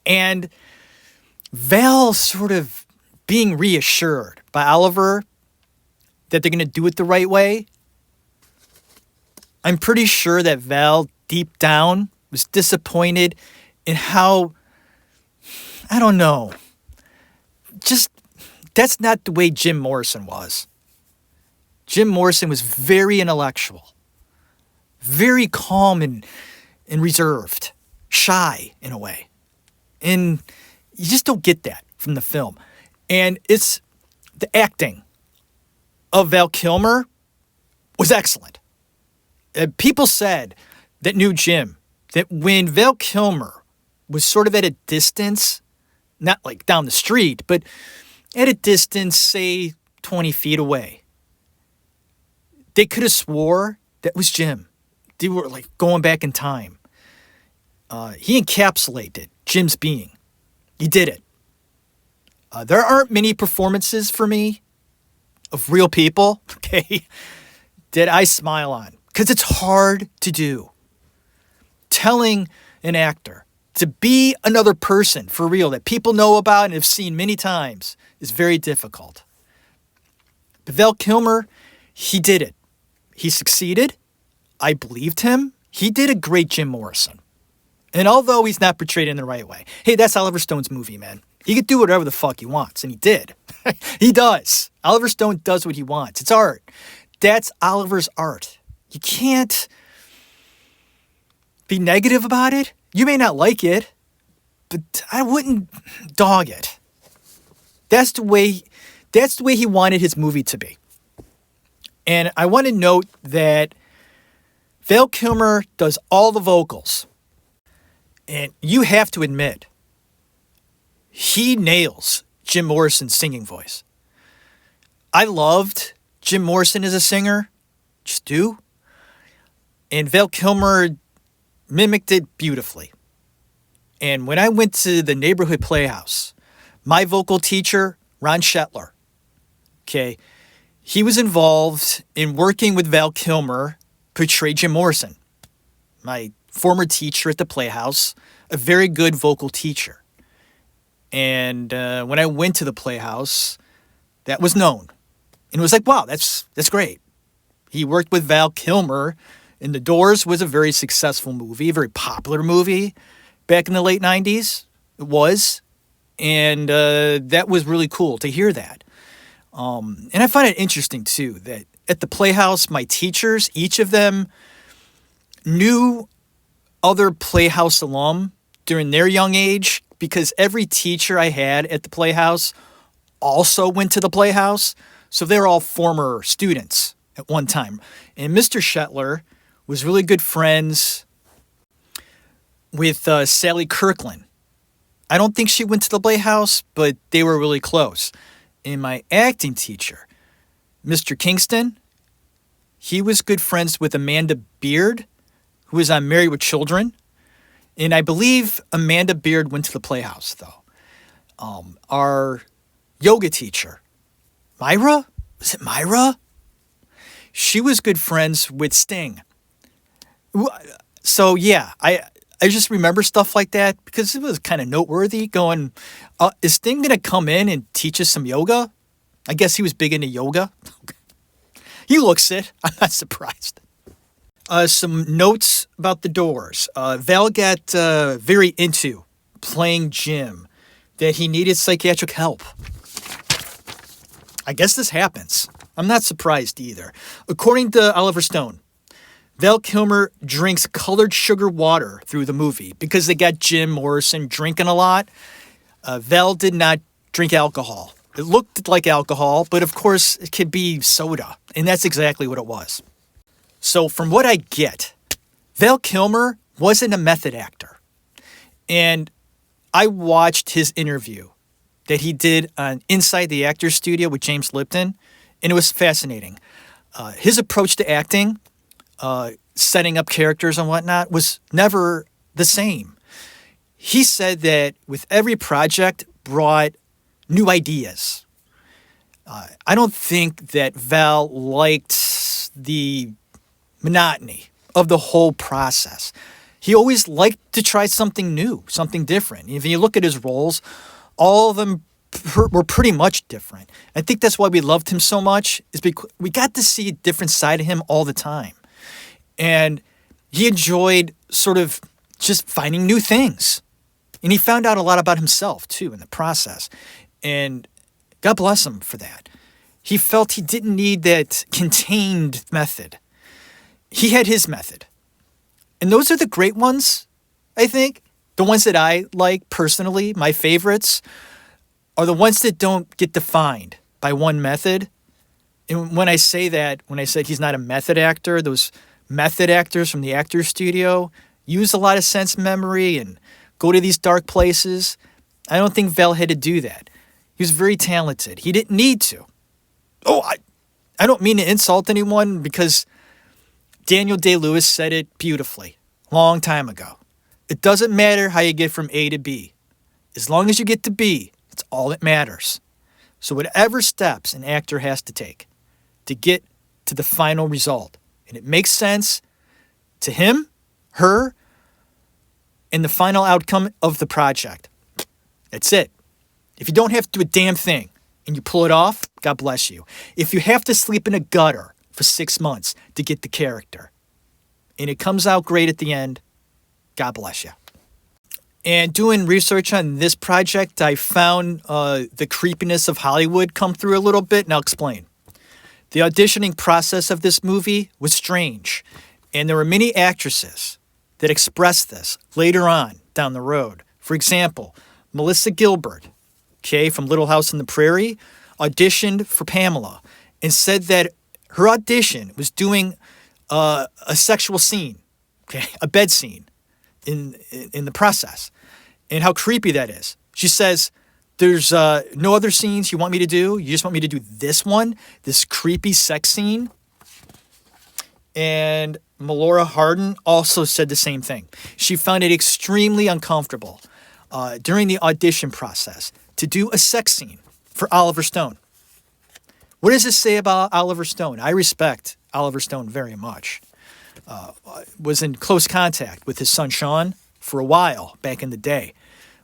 A: And Val sort of being reassured by Oliver that they're going to do it the right way. I'm pretty sure that Val, deep down, was disappointed in how, I don't know, just that's not the way Jim Morrison was. Jim Morrison was very intellectual, very calm and reserved, shy in a way. And you just don't get that from the film. And it's the acting of Val Kilmer was excellent. People said that knew Jim that when Val Kilmer was sort of at a distance, not like down the street, but at a distance, say 20 feet away, they could have swore that was Jim. They were like going back in time. He encapsulated Jim's being. He did it. There aren't many performances for me of real people, okay, that I smile on, because it's hard to do. Telling an actor to be another person for real that people know about and have seen many times is very difficult. But Val Kilmer, he did it. He succeeded. I believed him. He did a great Jim Morrison. And although he's not portrayed in the right way, hey, that's Oliver Stone's movie, man. He could do whatever the fuck he wants, and he did. He does. Oliver Stone does what he wants. It's art. That's Oliver's art. You can't be negative about it. You may not like it, but I wouldn't dog it. That's the way he wanted his movie to be. And I want to note that Val Kilmer does all the vocals. And you have to admit, he nails Jim Morrison's singing voice. I loved Jim Morrison as a singer. Just do. And Val Kilmer mimicked it beautifully. And when I went to the neighborhood playhouse, my vocal teacher, Ron Shetler, okay, he was involved in working with Val Kilmer, portray Jim Morrison. My former teacher at the Playhouse, a very good vocal teacher. And when I went to the Playhouse, that was known. And it was like, wow, that's great. He worked with Val Kilmer, and The Doors was a very successful movie, a very popular movie back in the late 90s. It was. And that was really cool to hear that. And I find it interesting, too, that at the Playhouse, my teachers, each of them knew other Playhouse alum during their young age, because every teacher I had at the Playhouse also went to the Playhouse. So they're all former students at one time. And Mr. Shetler was really good friends with Sally Kirkland. I don't think she went to the Playhouse, but they were really close. And my acting teacher, Mr. Kingston, he was good friends with Amanda Beard, who was on Married with Children. And I believe Amanda Beard went to the Playhouse, though. Our yoga teacher, Myra? Was it Myra? She was good friends with Sting. So, yeah, I just remember stuff like that because it was kind of noteworthy going, is Sting going to come in and teach us some yoga? I guess he was big into yoga. He looks it. I'm not surprised. Some notes about The Doors. Val got very into playing Jim, that he needed psychiatric help. I guess this happens. I'm not surprised either. According to Oliver Stone, Val Kilmer drinks colored sugar water through the movie because they got Jim Morrison drinking a lot. Val did not drink alcohol. It looked like alcohol, but of course it could be soda, and that's exactly what it was. So from what I get, Val Kilmer wasn't a method actor. And I watched his interview that he did on Inside the Actors Studio with James Lipton, and it was fascinating. His approach to acting, setting up characters and whatnot, was never the same. He said that with every project brought new ideas. I don't think that Val liked the monotony of the whole process. He always liked to try something new, something different. If you look at his roles, all of them were pretty much different. I think that's why we loved him so much, is because we got to see a different side of him all the time. And he enjoyed sort of just finding new things. And he found out a lot about himself, too, in the process. And God bless him for that. He felt he didn't need that contained method. He had his method. And those are the great ones, I think. The ones that I like personally, my favorites, are the ones that don't get defined by one method. And when I say that, when I said he's not a method actor, those method actors from the Actors Studio use a lot of sense memory and go to these dark places. I don't think Val had to do that. He was very talented. He didn't need to. Oh, I don't mean to insult anyone because Daniel Day-Lewis said it beautifully a long time ago. It doesn't matter how you get from A to B. As long as you get to B, that's all that matters. So whatever steps an actor has to take to get to the final result, and it makes sense to him, her, and the final outcome of the project. That's it. If you don't have to do a damn thing and you pull it off, God bless you. If you have to sleep in a gutter for 6 months to get the character and it comes out great at the end, God bless you. And doing research on this project, I found the creepiness of Hollywood come through a little bit, and I'll explain. The auditioning process of this movie was strange, and there were many actresses that expressed this later on down the road. For example, Melissa Gilbert, from Little House on the Prairie, auditioned for Pamela and said that her audition was doing a sexual scene, a bed scene in the process, and how creepy that is. She says, there's no other scenes you want me to do? You just want me to do this one, this creepy sex scene? And Melora Hardin also said the same thing. She found it extremely uncomfortable during the audition process to do a sex scene for Oliver Stone. What does this say about Oliver Stone? I respect Oliver Stone very much. Was in close contact with his son Sean for a while back in the day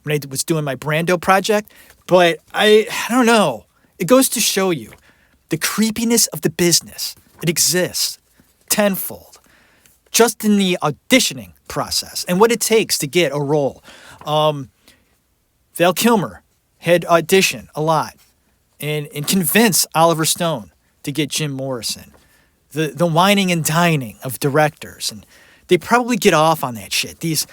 A: when I was doing my Brando project. But I don't know. It goes to show you the creepiness of the business. It exists tenfold just in the auditioning process and what it takes to get a role. Val Kilmer had audition a lot and convince Oliver Stone to get Jim Morrison. The whining and dining of directors, and they probably get off on that shit. These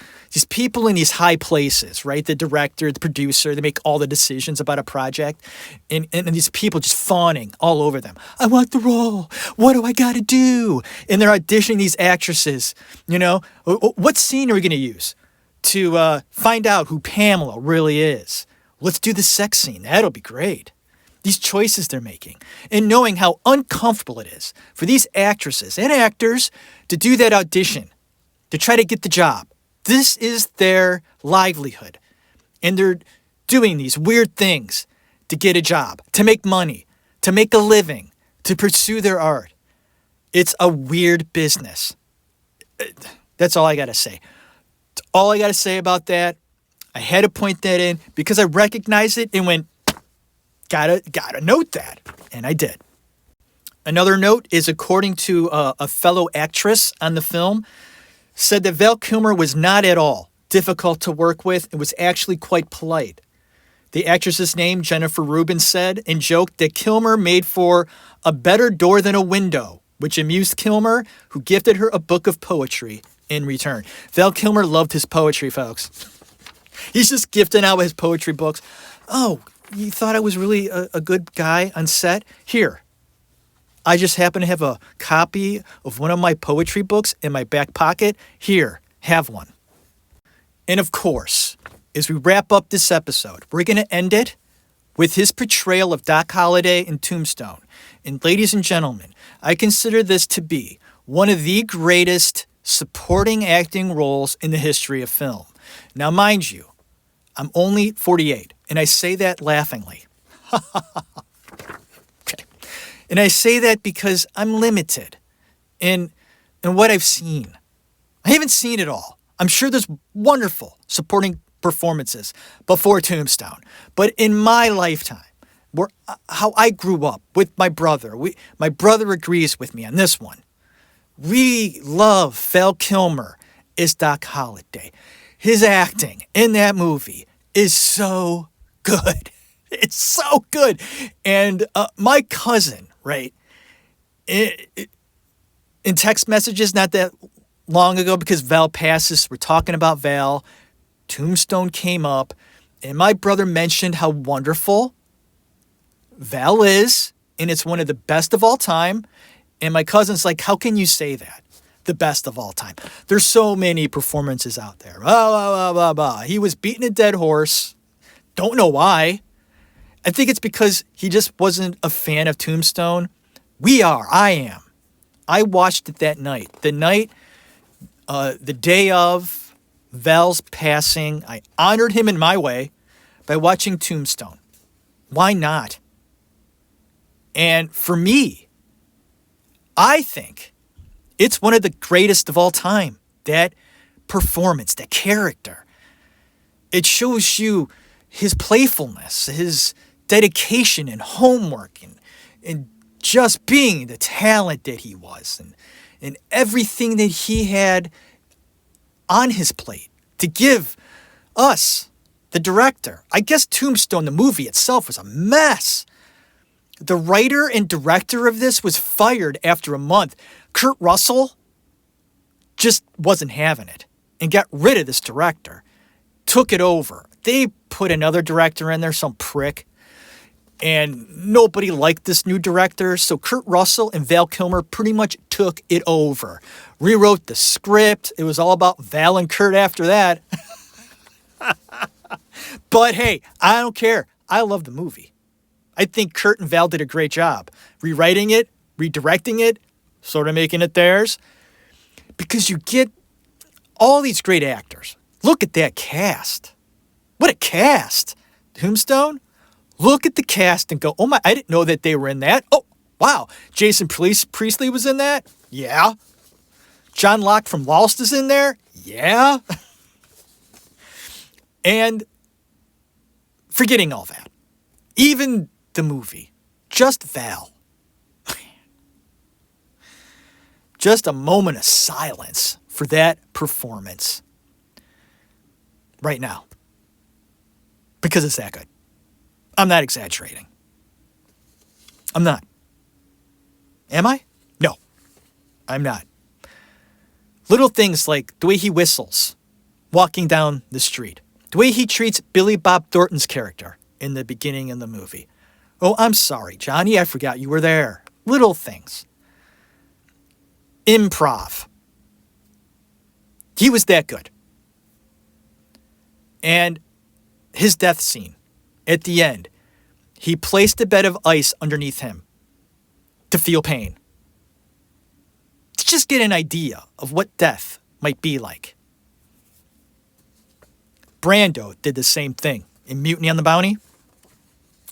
A: people in these high places, right? The director, the producer, they make all the decisions about a project, and these people just fawning all over them. I want the role. What do I got to do? And they're auditioning these actresses. You know, what scene are we going to use to find out who Pamela really is? Let's do the sex scene. That'll be great. These choices they're making, and knowing how uncomfortable it is for these actresses and actors to do that audition, to try to get the job. This is their livelihood, and they're doing these weird things to get a job, to make money, to make a living, to pursue their art. It's a weird business. That's all I got to say. That's all I got to say about that. I had to point that in because I recognized it and went, Gotta note that. And I did. Another note is, according to a fellow actress on the film, said that Val Kilmer was not at all difficult to work with and was actually quite polite. The actress's name, Jennifer Rubin, said and joked that Kilmer made for a better door than a window, which amused Kilmer, who gifted her a book of poetry in return. Val Kilmer loved his poetry, folks. He's just gifting out his poetry books. Oh, you thought I was really a good guy on set? Here, I just happen to have a copy of one of my poetry books in my back pocket. Here, have one. And of course, as we wrap up this episode, we're going to end it with his portrayal of Doc Holliday in Tombstone. And ladies and gentlemen, I consider this to be one of the greatest supporting acting roles in the history of film. Now, mind you, I'm only 48, and I say that laughingly. Okay. And I say that because I'm limited in what I've seen. I haven't seen it all. I'm sure there's wonderful supporting performances before Tombstone. But in my lifetime, how I grew up with my brother, my brother agrees with me on this one. We love Val Kilmer as Doc Holliday. His acting in that movie is so good. It's so good. And my cousin, right, in text messages not that long ago, because Val passes, we're talking about Val, Tombstone came up, and my brother mentioned how wonderful Val is, and it's one of the best of all time. And my cousin's like, how can you say that? the best of all time. There's so many performances out there. Blah, blah, blah, blah, blah. He was beating a dead horse. Don't know why. I think it's because he just wasn't a fan of Tombstone. I am. I watched it that night. The day of Val's passing, I honored him in my way by watching Tombstone. Why not? And for me, I think it's one of the greatest of all time. That performance, that character. It shows you his playfulness, his dedication and homework and just being the talent that he was and everything that he had on his plate to give us, the director. I guess Tombstone, the movie itself, was a mess. The writer and director of this was fired after a month. Kurt Russell just wasn't having it and got rid of this director. Took it over. They put another director in there, some prick. And nobody liked this new director, so Kurt Russell and Val Kilmer pretty much took it over. Rewrote the script. It was all about Val and Kurt after that. But hey, I don't care. I love the movie. I think Kurt and Val did a great job. Rewriting it, redirecting it, sort of making it theirs. Because you get all these great actors. Look at that cast. What a cast. Tombstone? Look at the cast and go, oh my, I didn't know that they were in that. Oh, wow. Jason Priestley was in that? Yeah. John Locke from Lost is in there? Yeah. And forgetting all that, even the movie, just Val. Just a moment of silence for that performance right now. Because it's that good. I'm not exaggerating. I'm not. Am I? No, I'm not. Little things like the way he whistles walking down the street. The way he treats Billy Bob Thornton's character in the beginning of the movie. Oh, I'm sorry, Johnny, I forgot you were there. Little things. Improv. He was that good. And his death scene at the end, he placed a bed of ice underneath him to feel pain. To just get an idea of what death might be like. Brando did the same thing in Mutiny on the Bounty.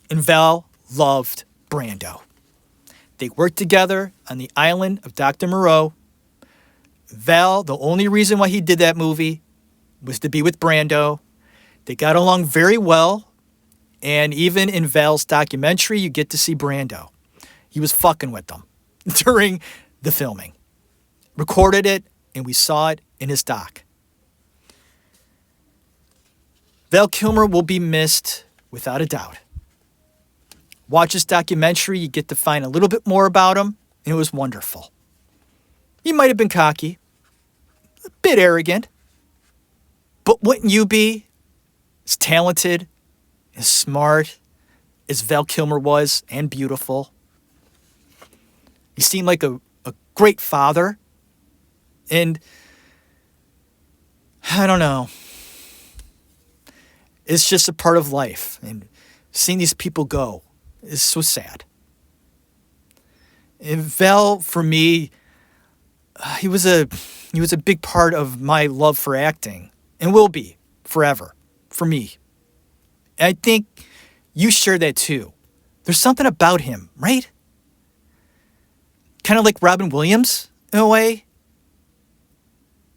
A: And Val loved Brando. They worked together on the island of Dr. Moreau. Val, the only reason why he did that movie was to be with Brando. They got along very well. And even in Val's documentary, you get to see Brando. He was fucking with them during the filming. Recorded it, and we saw it in his doc. Val Kilmer will be missed without a doubt. Watch this documentary, you get to find a little bit more about him, and it was wonderful. He might have been cocky, a bit arrogant, but wouldn't you be as talented, as smart as Val Kilmer was, and beautiful? He seemed like a great father, and I don't know. It's just a part of life, and seeing these people go is so sad. And Val, for me, he was a big part of my love for acting, and will be forever for me. And I think you share that too. There's something about him, right? Kind of like Robin Williams in a way.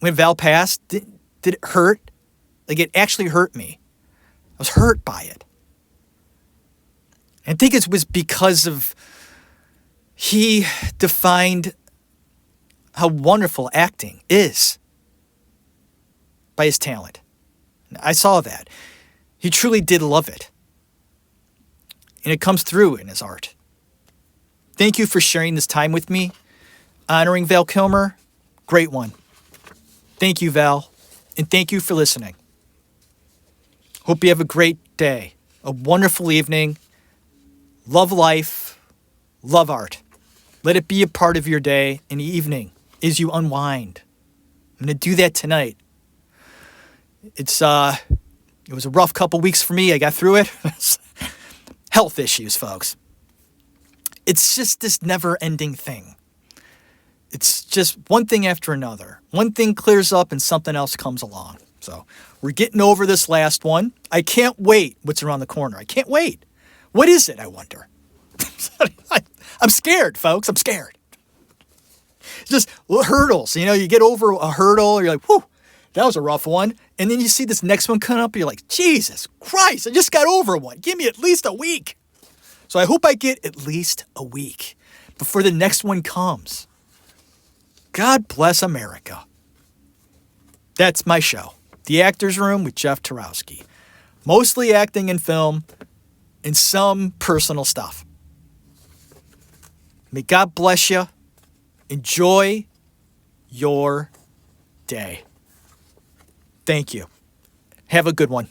A: When Val passed, did it hurt? Like, it actually hurt me. I was hurt by it. I think it was because of he defined how wonderful acting is by his talent. I saw that. He truly did love it. And it comes through in his art. Thank you for sharing this time with me. Honoring Val Kilmer, great one. Thank you, Val. And thank you for listening. Hope you have a great day, a wonderful evening. Love life, love art. Let it be a part of your day and evening is you unwind. I'm going to do that tonight. It was a rough couple weeks for me. I got through it. Health issues, folks. It's just this never-ending thing. It's just one thing after another. One thing clears up and something else comes along. So we're getting over this last one. I can't wait what's around the corner. I can't wait. What is it, I wonder? I'm scared, folks. I'm scared. Just hurdles. You get over a hurdle. You're like, whew, that was a rough one. And then you see this next one coming up. And you're like, Jesus Christ, I just got over one. Give me at least a week. So I hope I get at least a week before the next one comes. God bless America. That's my show. The Actor's Room with Jeff Tarowski. Mostly acting and film and some personal stuff. May God bless you. Enjoy your day. Thank you. Have a good one.